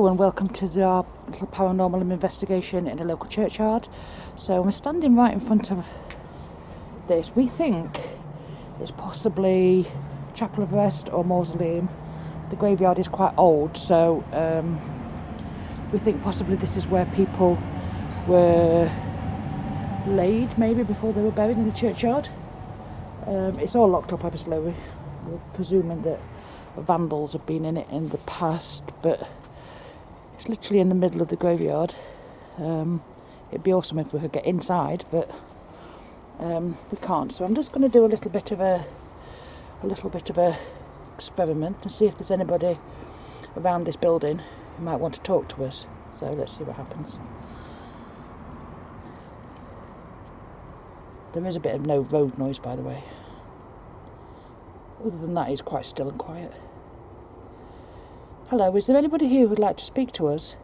Hello and welcome to our little paranormal investigation in a local churchyard. So we're standing right in front of this. We think it's possibly chapel of rest or mausoleum. The graveyard is quite old, so we think possibly this is where people were laid maybe before they were buried in the churchyard. It's all locked up obviously. We're presuming that vandals have been in it in the past, but it's literally in the middle of the graveyard. It'd be awesome if we could get inside, but we can't. So I'm just going to do a little bit of a experiment and see if there's anybody around this building who might want to talk to us. So let's see what happens. There is a bit of no road noise, by the way. Other than that, it's quite still and quiet. Hello, is there anybody here who would like to speak to us?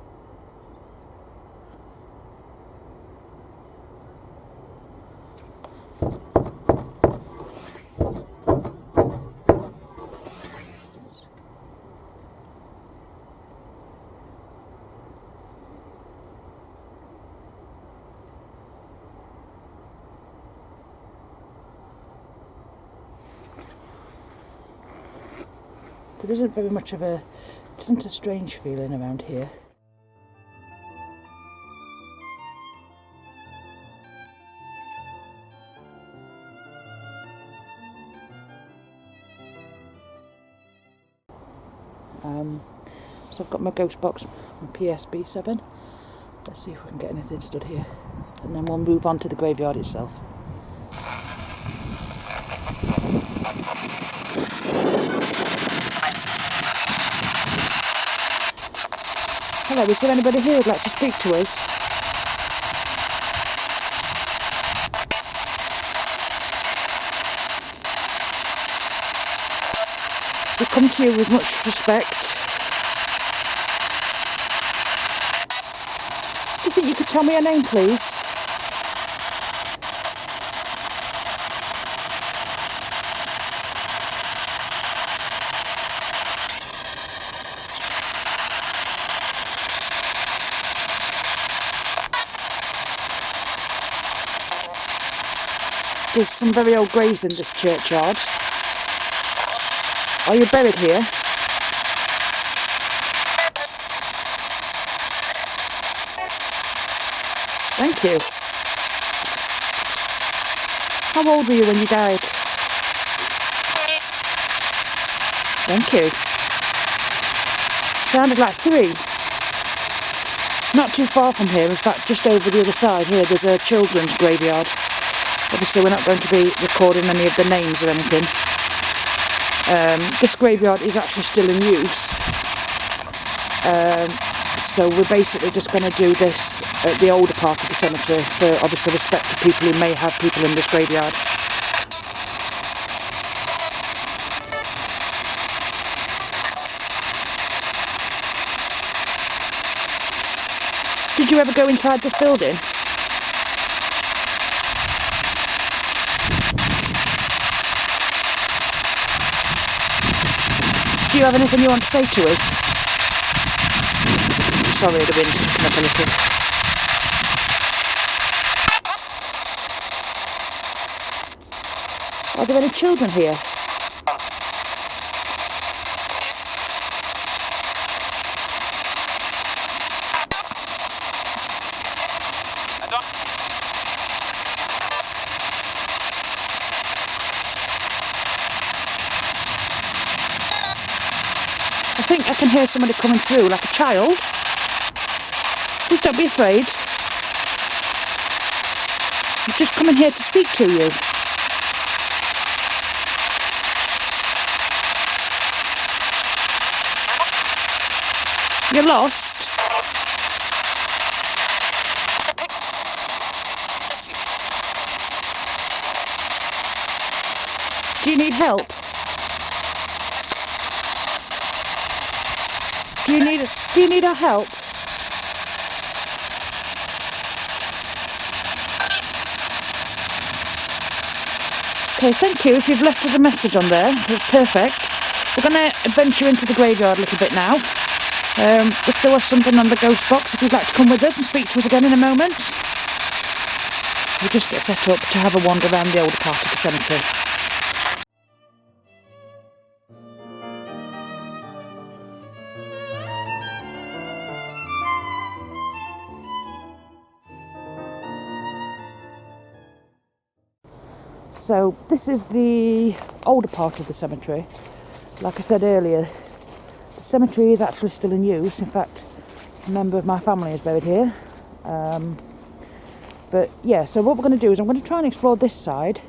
There isn't very much of a, isn't a strange feeling around here. So I've got my ghost box, my PSB7. Let's see if we can get anything stood here, and then we'll move on to the graveyard itself. Hello, is there anybody here who'd like to speak to us? We come to you with much respect. Do you think you could tell me your name, please? There's some very old graves in this churchyard. Are you buried here? Thank you. How old were you when you died? Thank you. Sounded like 3. Not too far from here, in fact just over the other side here there's a children's graveyard. Obviously we're not going to be recording any of the names or anything. This graveyard is actually still in use. So we're basically just going to do this at the older part of the cemetery for obviously respect to people who may have people in this graveyard. Did you ever go inside this building? Do you have anything you want to say to us? Sorry, the wind's picking up a little. Are there any children here? I think I can hear somebody coming through, like a child. Please don't be afraid. I'm just coming here to speak to you. You're lost? Do you need help? Do you need our help? Okay, thank you. If you've left us a message on there, that's perfect. We're going to venture into the graveyard a little bit now. If there was something on the ghost box, if you'd like to come with us and speak to us again in a moment, we'll just get set up to have a wander around the older part of the cemetery. So this is the older part of the cemetery. Like I said earlier, the cemetery is actually still in use. In fact, a member of my family is buried here. But yeah, so what we're going to do is I'm going to try and explore this side.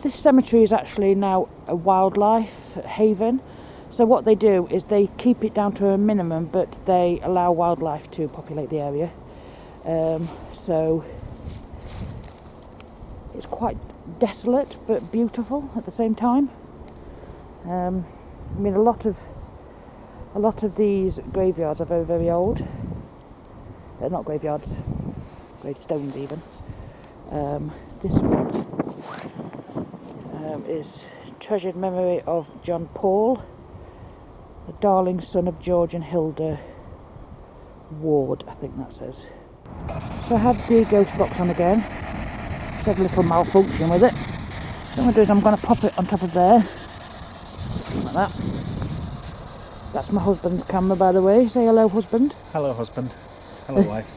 This cemetery is actually now a wildlife haven. So what they do is they keep it down to a minimum, but they allow wildlife to populate the area. So it's quite desolate but beautiful at the same time. I mean, a lot of these graveyards are very, very old. They're not graveyards, gravestones even. This one is treasured memory of John Paul, the darling son of George and Hilda Ward, I think that says. So I have the ghost box on again. Just had a little malfunction with it. What I'm going to do is I'm going to pop it on top of there, like that. That's my husband's camera, by the way. Say hello, husband. Hello, husband. Hello, wife.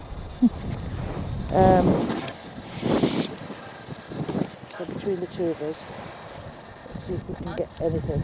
So between the two of us, let's see if we can get anything.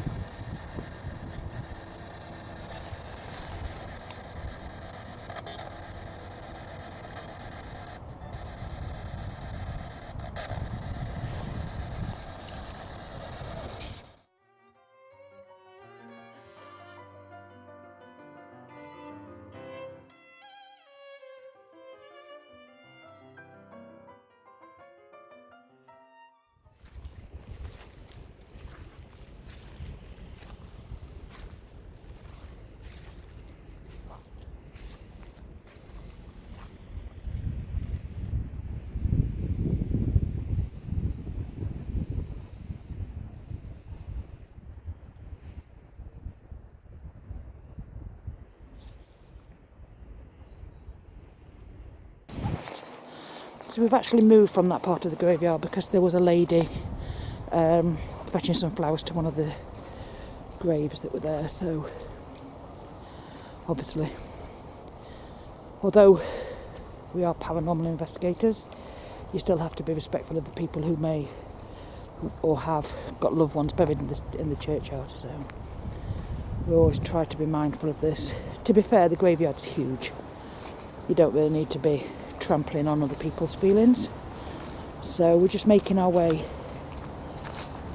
So we've actually moved from that part of the graveyard because there was a lady fetching some flowers to one of the graves that were there. So obviously, although we are paranormal investigators, you still have to be respectful of the people who may or have got loved ones buried in the churchyard. So we always try to be mindful of this. To be fair, the graveyard's huge. You don't really need to be trampling on other people's feelings. So we're just making our way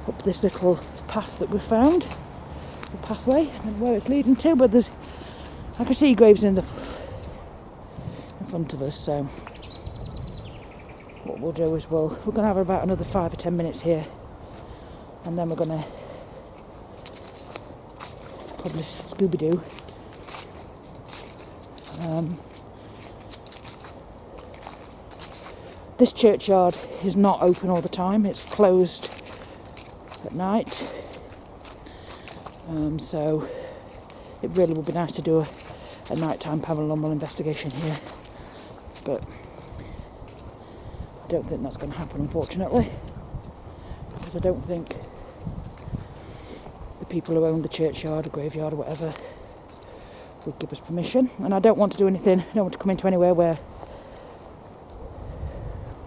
up this little path that we found, the pathway, and where it's leading to. But I can see graves in front of us. So what we'll do is we're going to have about another 5 or 10 minutes here, and then we're going to probably Scooby-Doo. This churchyard is not open all the time. It's closed at night. So it really would be nice to do a nighttime paranormal investigation here. But I don't think that's going to happen, unfortunately. Because I don't think the people who own the churchyard or graveyard or whatever would give us permission. And I don't want to do anything, I don't want to come into anywhere where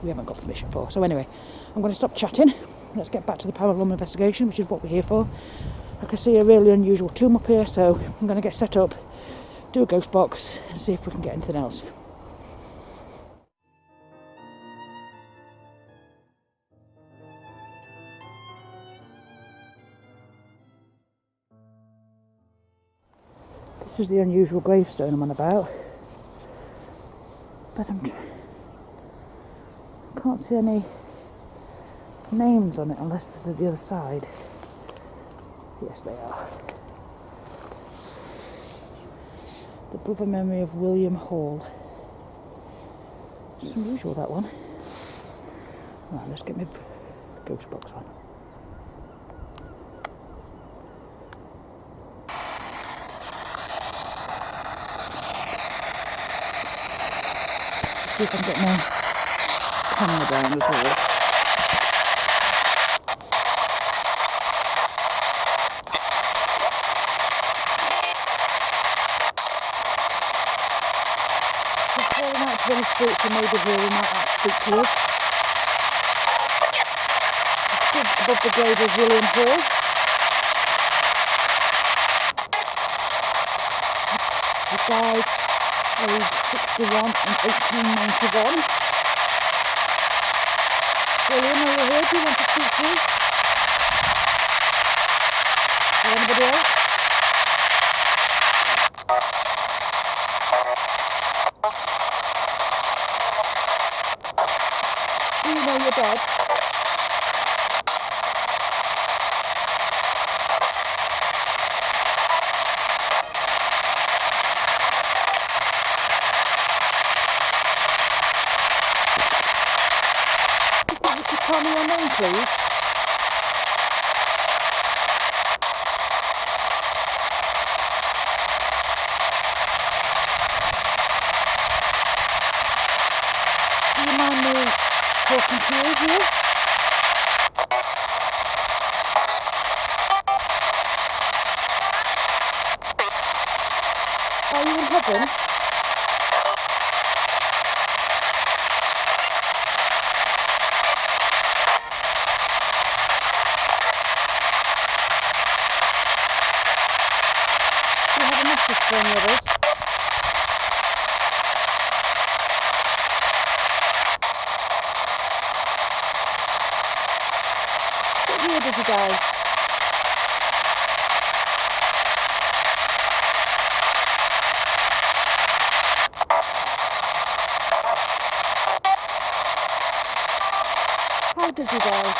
we haven't got permission for. So anyway, I'm going to stop chatting. Let's get back to the paranormal investigation, which is what we're here for. I can see a really unusual tomb up here, so I'm going to get set up, do a ghost box, and see if we can get anything else. This is the unusual gravestone I'm on about. But I can't see any names on it unless they're the other side. Yes, they are. The brother memory of William Hall. It's unusual, that one. Right, let's get my ghost box on. see if I can get my camera down as well. We're calling out to any spirits who may be here who might like to speak to us. I stood above the grave of William Hall. He died aged 61 in 1891. William, are you here? Do you want to speak to us? Or anybody else? Do you know you're dead? Could you tell me your name, please? Do you mind me talking to you here? Are you in heaven? Do you have a message for any of us? What year did you die? How did you die?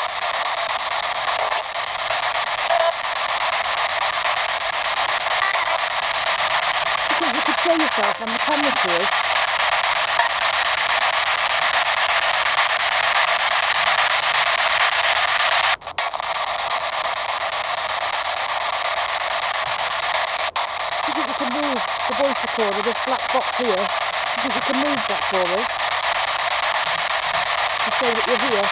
I think you could show yourself on the camera to us. Do you think you can move the voice recorder, this black box here? Do you think you can move that for us? To show that you're here?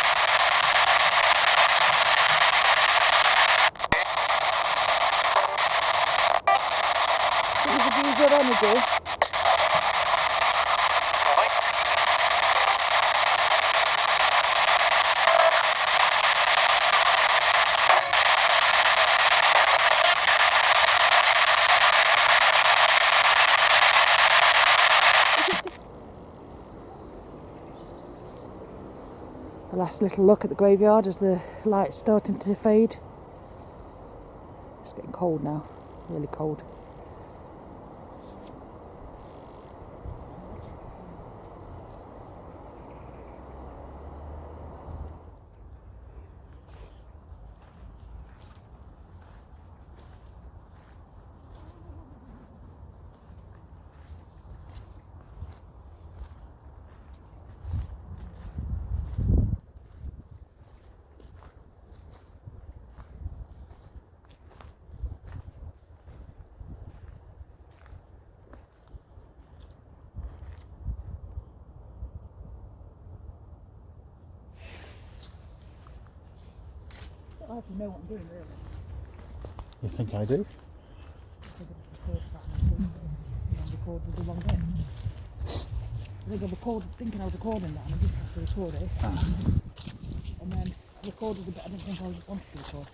Do you think you could use your energy? The last little look at the graveyard as the light's starting to fade. It's getting cold now, really cold. I have to know what I'm doing, really. You think I do? I recorded the wrong bit. I think I recorded, thinking I was recording that, and I didn't have to record it. And then I recorded the bit I didn't think I wanted to record.